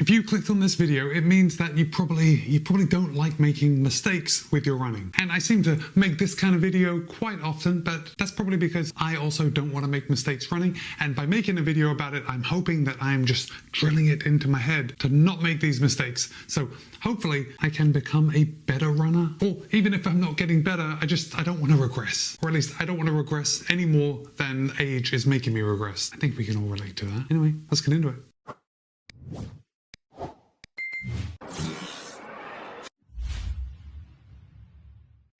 if you clicked on this video, it means that you probably don't like making mistakes with your running. And I seem to make this kind of video quite often, but that's probably because I also don't want to make mistakes running. And by making a video about it, I'm hoping that I'm just drilling it into my head to not make these mistakes. So hopefully I can become a better runner, or even if I'm not getting better, I don't want to regress, or at least I don't want to regress any more than age is making me regress. I think we can all relate to that. Anyway, let's get into it.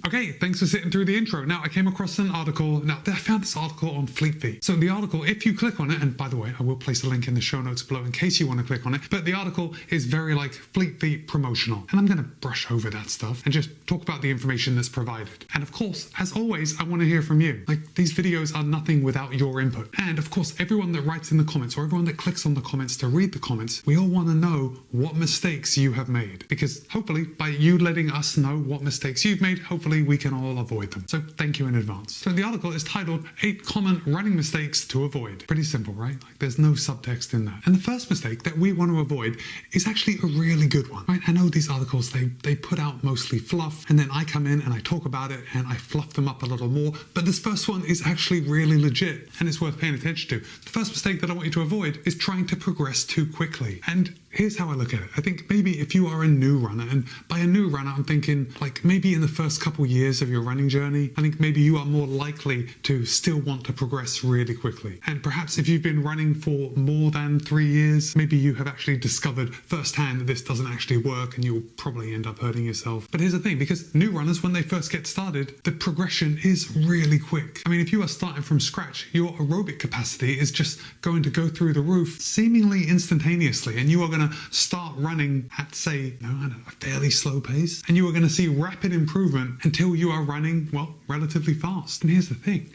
Okay, thanks for sitting through the intro. Now, I came across an article. Now, I found this article on Fleet Feet. So the article, if you click on it, and by the way, I will place a link in the show notes below in case you want to click on it, but the article is very like Fleet Feet promotional. And I'm going to brush over that stuff and just talk about the information that's provided. And of course, as always, I want to hear from you. Like, these videos are nothing without your input. And of course, everyone that writes in the comments or everyone that clicks on the comments to read the comments, we all want to know what mistakes you have made. Because hopefully, by you letting us know what mistakes you've made, hopefully we can all avoid them. So thank you in advance. So the article is titled 8 Common Running Mistakes to Avoid. Pretty simple, right? Like, there's no subtext in that. And the first mistake that we want to avoid is actually a really good one, right? I know these articles, they put out mostly fluff, and then I come in and I talk about it and I fluff them up a little more. But this first one is actually really legit and it's worth paying attention to. The first mistake that I want you to avoid is trying to progress too quickly. And here's how I look at it. I think maybe if you are a new runner, and by a new runner, I'm thinking like maybe in the first couple years of your running journey, I think maybe you are more likely to still want to progress really quickly. And perhaps if you've been running for more than 3 years, maybe you have actually discovered firsthand that this doesn't actually work and you'll probably end up hurting yourself. But here's the thing, because new runners, when they first get started, the progression is really quick. I mean, if you are starting from scratch, your aerobic capacity is just going to go through the roof seemingly instantaneously, and you are going to start running at, say, a fairly slow pace, and you are going to see rapid improvement until you are running, well, relatively fast. And here's the thing,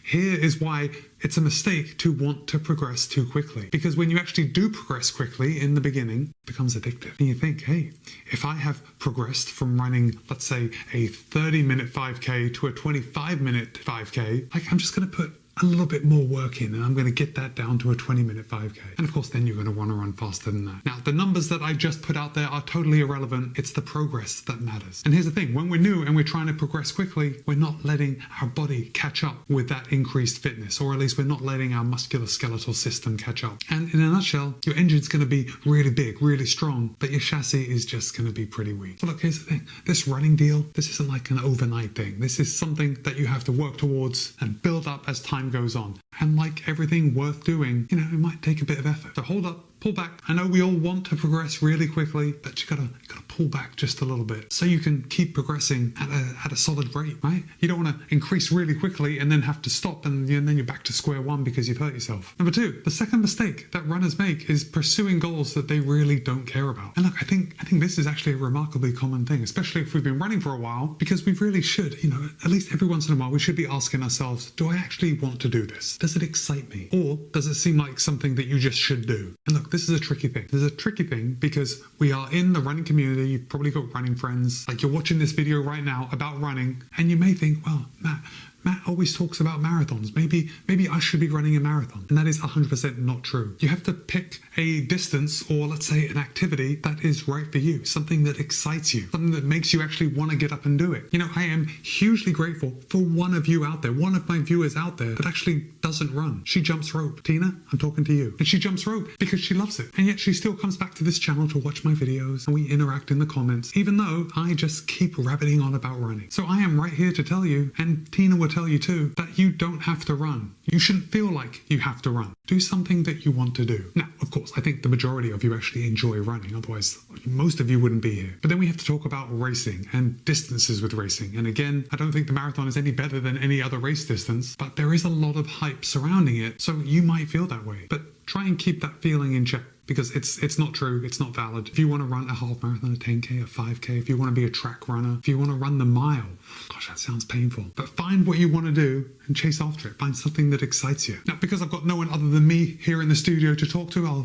here is why it's a mistake to want to progress too quickly. Because when you actually do progress quickly in the beginning, it becomes addictive. And you think, hey, if I have progressed from running, let's say, a 30-minute 5K to a 25-minute 5K, like, I'm just going to put a little bit more work in and I'm going to get that down to a 20-minute 5K. And of course, then you're going to want to run faster than that. Now, the numbers that I just put out there are totally irrelevant. It's the progress that matters. And here's the thing, when we're new and we're trying to progress quickly, we're not letting our body catch up with that increased fitness, or at least we're not letting our musculoskeletal system catch up. And in a nutshell, your engine's going to be really big, really strong, but your chassis is just going to be pretty weak. So look, here's the thing, this running deal, this isn't like an overnight thing. This is something that you have to work towards and build up as time goes on. And like everything worth doing, it might take a bit of effort. So hold up, pull back. I know we all want to progress really quickly, but you gotta pull back just a little bit so you can keep progressing at a solid rate, right? You don't want to increase really quickly and then have to stop and then you're back to square one because you've hurt yourself. Number 2, the second mistake that runners make is pursuing goals that they really don't care about. And look, I think this is actually a remarkably common thing, especially if we've been running for a while, because we really should, at least every once in a while, we should be asking ourselves, do I actually want to do this? Does it excite me? Or does it seem like something that you just should do? And look, this is a tricky thing. This is a tricky thing because we are in the running community. You've probably got running friends. Like, you're watching this video right now about running and you may think, well, Matt always talks about marathons. Maybe I should be running a marathon. And that is 100% not true. You have to pick a distance, or let's say an activity that is right for you, something that excites you, something that makes you actually want to get up and do it. I am hugely grateful for one of you out there, one of my viewers out there that actually doesn't run. She jumps rope. Tina, I'm talking to you. And she jumps rope because she loves it. And yet she still comes back to this channel to watch my videos and we interact in the comments, even though I just keep rabbiting on about running. So I am right here to tell you, and Tina will tell you too, that you don't have to run. You shouldn't feel like you have to run. Do something that you want to do. Now, of course, I think the majority of you actually enjoy running, otherwise most of you wouldn't be here. But then we have to talk about racing and distances with racing. And again, I don't think the marathon is any better than any other race distance, but there is a lot of hype surrounding it, so you might feel that way. But try and keep that feeling in check, because it's not true, it's not valid. If you want to run a half marathon, a 10K, a 5K, if you want to be a track runner, if you want to run the mile, gosh, that sounds painful. But find what you want to do and chase after it. Find something that excites you. Now, because I've got no one other than me here in the studio to talk to, I'll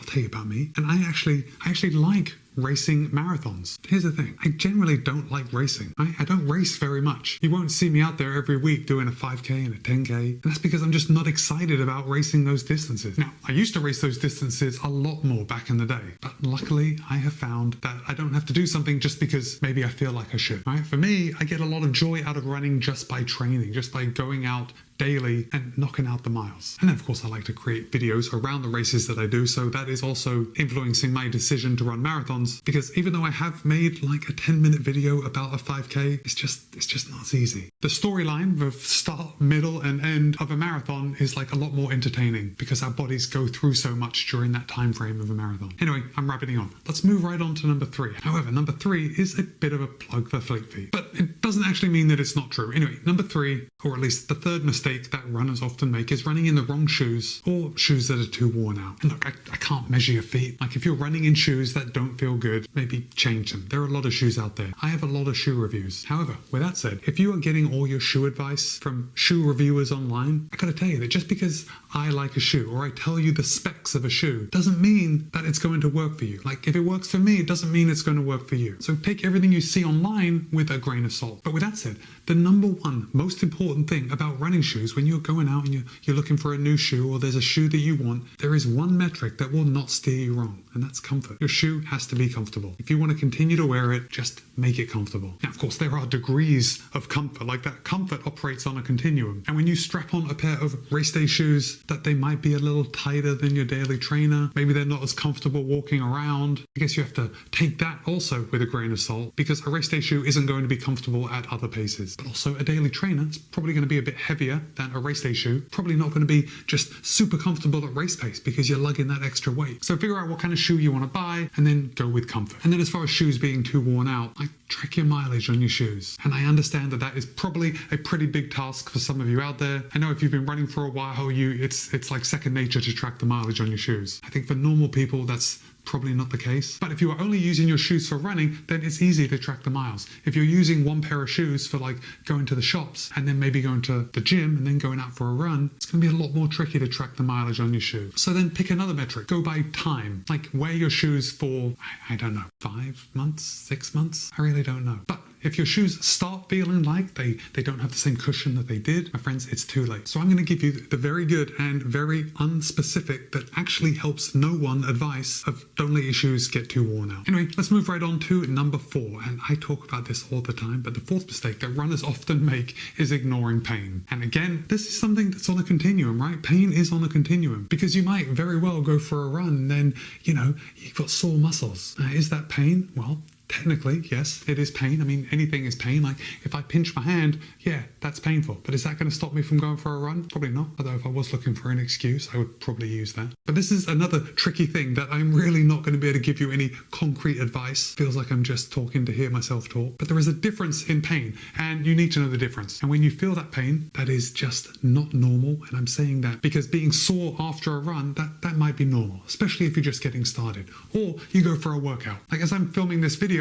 tell you about me. And I actually like racing marathons. Here's the thing, I generally don't like racing. I don't race very much. You won't see me out there every week doing a 5K and a 10K, and that's because I'm just not excited about racing those distances. Now, I used to race those distances a lot more back in the day, but luckily I have found that I don't have to do something just because maybe I feel like I should. Right? For me, I get a lot of joy out of running just by training, just by going out daily and knocking out the miles. And then of course I like to create videos around the races that I do, so that is also influencing my decision to run marathons, because even though I have made like a 10-minute video about a 5K, it's just not as easy. The storyline of start, middle and end of a marathon is like a lot more entertaining because our bodies go through so much during that time frame of a marathon. Anyway, I'm rabbiting on. Let's move right on to number 3. However, number 3 is a bit of a plug for Fleet Feet, but it doesn't actually mean that it's not true. Anyway, number 3, or at least the third mistake that runners often make, is running in the wrong shoes or shoes that are too worn out. And look, I can't measure your feet. Like if you're running in shoes that don't feel good, maybe change them. There are a lot of shoes out there. I have a lot of shoe reviews. However, with that said, if you are getting all your shoe advice from shoe reviewers online, I gotta tell you that just because I like a shoe or I tell you the specs of a shoe doesn't mean that it's going to work for you. Like if it works for me, it doesn't mean it's going to work for you. So take everything you see online with a grain of salt. But with that said, the number one most important thing about running shoes, when you're going out and you're looking for a new shoe or there's a shoe that you want, there is one metric that will not steer you wrong, and that's comfort. Your shoe has to be comfortable. If you want to continue to wear it, just make it comfortable. Now, of course, there are degrees of comfort. Like that comfort operates on a continuum. And when you strap on a pair of race day shoes that they might be a little tighter than your daily trainer, maybe they're not as comfortable walking around, I guess you have to take that also with a grain of salt, because a race day shoe isn't going to be comfortable at other paces. But also a daily trainer is probably going to be a bit heavier than a race day shoe, probably not going to be just super comfortable at race pace because you're lugging that extra weight. So figure out what kind of shoe you want to buy and then go with comfort. And then as far as shoes being too worn out, like track your mileage on your shoes. And I understand that that is probably a pretty big task for some of you out there. I know if you've been running for a while, it's like second nature to track the mileage on your shoes. I think for normal people, that's probably not the case. But if you are only using your shoes for running, then it's easy to track the miles. If you're using one pair of shoes for like going to the shops and then maybe going to the gym and then going out for a run, it's going to be a lot more tricky to track the mileage on your shoe. So then pick another metric. Go by time. Like wear your shoes for, I don't know, 5 months, 6 months? I really don't know. But if your shoes start feeling like they don't have the same cushion that they did, my friends, it's too late. So I'm going to give you the very good and very unspecific that actually helps no one advice of don't let your shoes get too worn out. Anyway, let's move right on to number 4. And I talk about this all the time, but the fourth mistake that runners often make is ignoring pain. And again, this is something that's on a continuum, right? Pain is on a continuum because you might very well go for a run and then, you've got sore muscles. Is that pain? Well, technically, yes, it is pain. I mean, anything is pain. Like if I pinch my hand, yeah, that's painful. But is that going to stop me from going for a run? Probably not. Although if I was looking for an excuse, I would probably use that. But this is another tricky thing that I'm really not going to be able to give you any concrete advice. Feels like I'm just talking to hear myself talk. But there is a difference in pain and you need to know the difference. And when you feel that pain, that is just not normal. And I'm saying that because being sore after a run, that might be normal, especially if you're just getting started. Or you go for a workout. Like as I'm filming this video,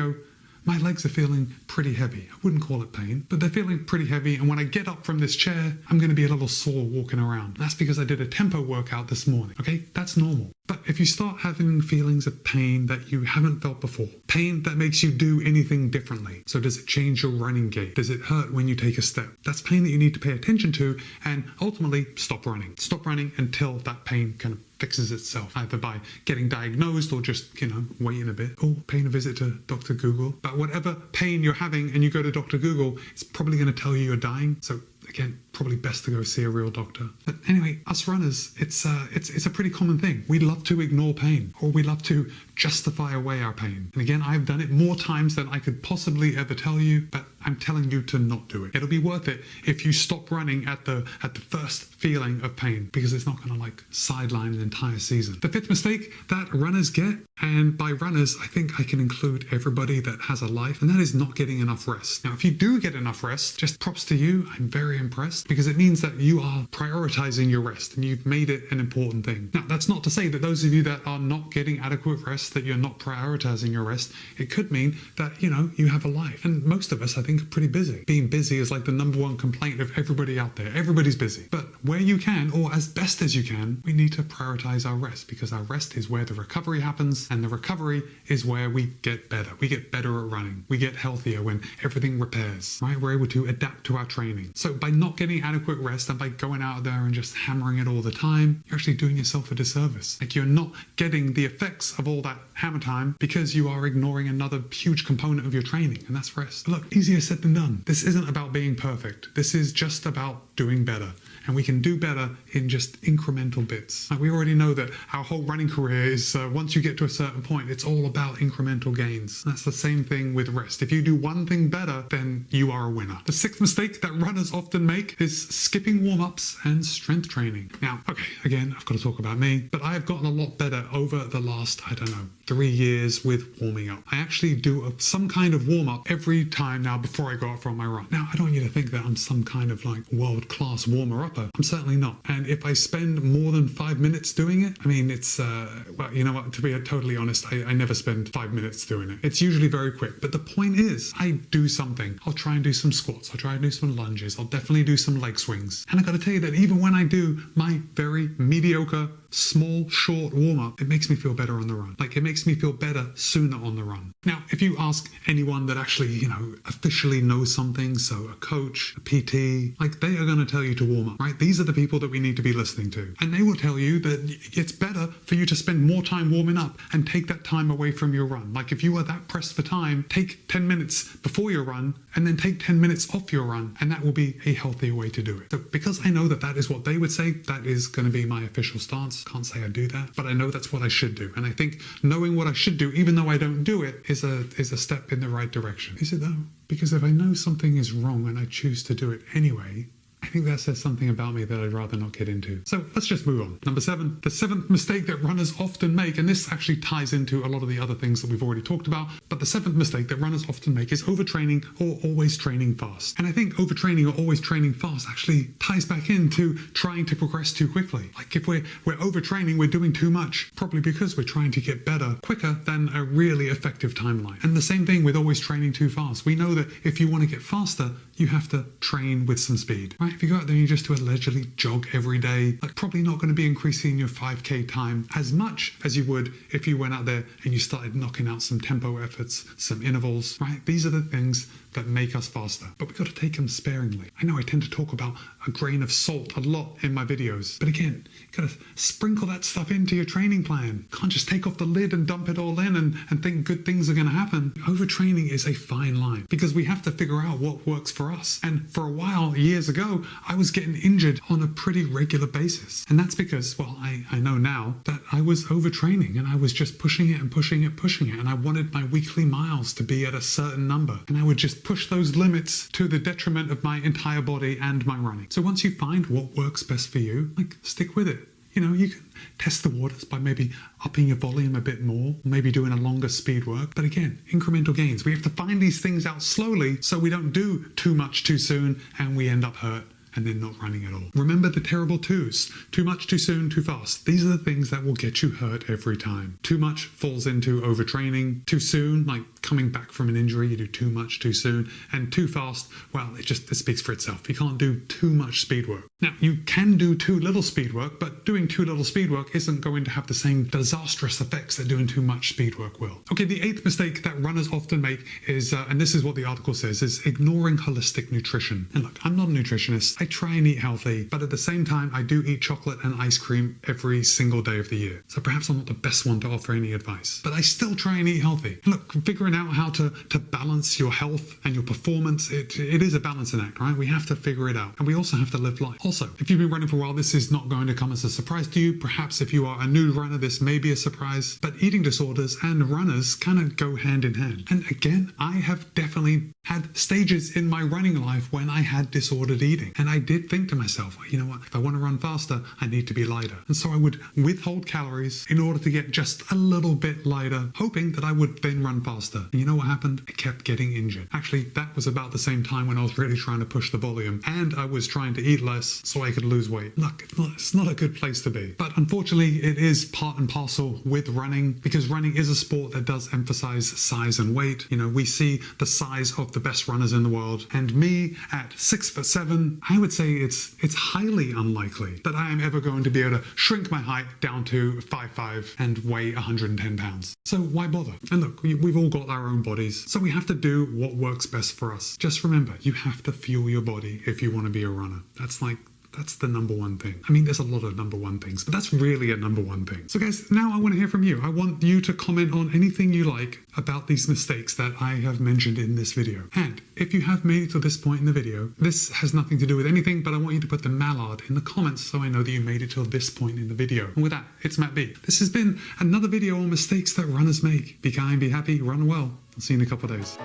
my legs are feeling pretty heavy. I wouldn't call it pain, but they're feeling pretty heavy. And when I get up from this chair, I'm going to be a little sore walking around. That's because I did a tempo workout this morning. Okay, that's normal. But if you start having feelings of pain that you haven't felt before, pain that makes you do anything differently. So does it change your running gait? Does it hurt when you take a step? That's pain that you need to pay attention to and ultimately stop running. Stop running until that pain kind of fixes itself, either by getting diagnosed or just, waiting a bit, or paying a visit to Dr. Google. But whatever pain you're having and you go to Dr. Google, it's probably going to tell you you're dying. So again, probably best to go see a real doctor. But anyway, us runners, it's a pretty common thing. We love to ignore pain, or we love to justify away our pain. And again, I've done it more times than I could possibly ever tell you, but I'm telling you to not do it. It'll be worth it if you stop running at the first feeling of pain, because it's not going to sideline an entire season. The fifth mistake that runners get, and by runners, I think I can include everybody that has a life, and that is not getting enough rest. Now, if you do get enough rest, just props to you. I'm very impressed. because it means that you are prioritizing your rest and you've made it an important thing. Now, that's not to say that those of you that are not getting adequate rest, that you're not prioritizing your rest. It could mean that, you have a life. And most of us, I think, are pretty busy. Being busy is like the number one complaint of everybody out there. Everybody's busy. But where you can, or as best as you can, we need to prioritize our rest, because our rest is where the recovery happens, and the recovery is where we get better. We get better at running. We get healthier when everything repairs, right? We're able to adapt to our training. So by not getting adequate rest and by going out there and just hammering it all the time, you're actually doing yourself a disservice. Like, you're not getting the effects of all that hammer time because you are ignoring another huge component of your training, and that's rest. Look, easier said than done. This isn't about being perfect. This is just about doing better. And we can do better in just incremental bits. Like, we already know that our whole running career is, once you get to a certain point, it's all about incremental gains. That's the same thing with rest. If you do one thing better, then you are a winner. The sixth mistake that runners often make is skipping warm-ups and strength training. Now, okay, again, I've got to talk about me, but I've gotten a lot better over the last, 3 years with warming up. I actually do some kind of warm-up every time now before I go out for my run. Now, I don't want you to think that I'm some kind of like world-class warmer-upper. I'm certainly not. And if I spend more than 5 minutes doing it, it's, well, you know what, to be totally honest, I never spend 5 minutes doing it. It's usually very quick. But the point is, I do something. I'll try and do some squats. I'll try and do some lunges. I'll definitely do some leg swings. And I got to tell you that even when I do my very mediocre, small, short warm-up, it makes me feel better on the run. Like, it makes me feel better sooner on the run. Now, if you ask anyone that actually, officially knows something, so a coach, a PT, like, they are going to tell you to warm up, right? These are the people that we need to be listening to. And they will tell you that it's better for you to spend more time warming up and take that time away from your run. Like, if you are that pressed for time, take 10 minutes before your run and then take 10 minutes off your run, and that will be a healthier way to do it. So because I know that that is what they would say, that is going to be my official stance. Can't say I do that, but I know that's what I should do. And I think knowing what I should do, even though I don't do it, is a step in the right direction. Is it though? Because if I know something is wrong and I choose to do it anyway, I think that says something about me that I'd rather not get into. So let's just move on. Number 7, the 7th mistake that runners often make, and this actually ties into a lot of the other things that we've already talked about, but the 7th mistake that runners often make is overtraining or always training fast. And I think overtraining or always training fast actually ties back into trying to progress too quickly. Like, if we're overtraining, we're doing too much, probably because we're trying to get better quicker than a really effective timeline. And the same thing with always training too fast. We know that if you want to get faster, you have to train with some speed, right? If you go out there and you just do allegedly jog every day, like, probably not going to be increasing your 5K time as much as you would if you went out there and you started knocking out some tempo efforts, some intervals, right? These are the things that make us faster, but we've got to take them sparingly. I know I tend to talk about a grain of salt a lot in my videos, but again, you've got to sprinkle that stuff into your training plan. You can't just take off the lid and dump it all in and think good things are going to happen. Overtraining is a fine line because we have to figure out what works for us. And for a while, years ago, I was getting injured on a pretty regular basis. And that's because, well, I know now that I was overtraining and I was just pushing it and pushing it, pushing it. And I wanted my weekly miles to be at a certain number. And I would just push those limits to the detriment of my entire body and my running. So once you find what works best for you, like, stick with it. You can test the waters by maybe upping your volume a bit more, maybe doing a longer speed work. But again, incremental gains. We have to find these things out slowly so we don't do too much too soon and we end up hurt and then not running at all. Remember the terrible twos. Too much, too soon, too fast. These are the things that will get you hurt every time. Too much falls into overtraining. Too soon, like coming back from an injury, you do too much too soon. And too fast, well, it speaks for itself. You can't do too much speed work. Now, you can do too little speed work, but doing too little speed work isn't going to have the same disastrous effects that doing too much speed work will. Okay, the 8th mistake that runners often make is, and this is what the article says, is ignoring holistic nutrition. And look, I'm not a nutritionist. I try and eat healthy, but at the same time, I do eat chocolate and ice cream every single day of the year. So perhaps I'm not the best one to offer any advice, but I still try and eat healthy. And look, figuring out how to balance your health and your performance, it is a balancing act, right? We have to figure it out. And we also have to live life. Also, if you've been running for a while, this is not going to come as a surprise to you. Perhaps if you are a new runner, this may be a surprise, but eating disorders and runners kind of go hand in hand. And again, I have definitely had stages in my running life when I had disordered eating. And I did think to myself, well, you know what, if I want to run faster, I need to be lighter. And so I would withhold calories in order to get just a little bit lighter, hoping that I would then run faster. And you know what happened? I kept getting injured. Actually, that was about the same time when I was really trying to push the volume, and I was trying to eat less so I could lose weight. Look, it's not a good place to be. But unfortunately, it is part and parcel with running, because running is a sport that does emphasize size and weight. You know, we see the size of the best runners in the world, and me at 6'7", I would say it's highly unlikely that I am ever going to be able to shrink my height down to 5'5" and weigh 110 pounds. So why bother? And look, we've all got our own bodies, so we have to do what works best for us. Just remember, you have to fuel your body if you want to be a runner. That's the number one thing. I mean, there's a lot of number one things, but that's really a number one thing. So guys, now I want to hear from you. I want you to comment on anything you like about these mistakes that I have mentioned in this video. And if you have made it to this point in the video, this has nothing to do with anything, but I want you to put the mallard in the comments so I know that you made it till this point in the video. And with that, it's Matt B. This has been another video on mistakes that runners make. Be kind, be happy, run well. I'll see you in a couple of days.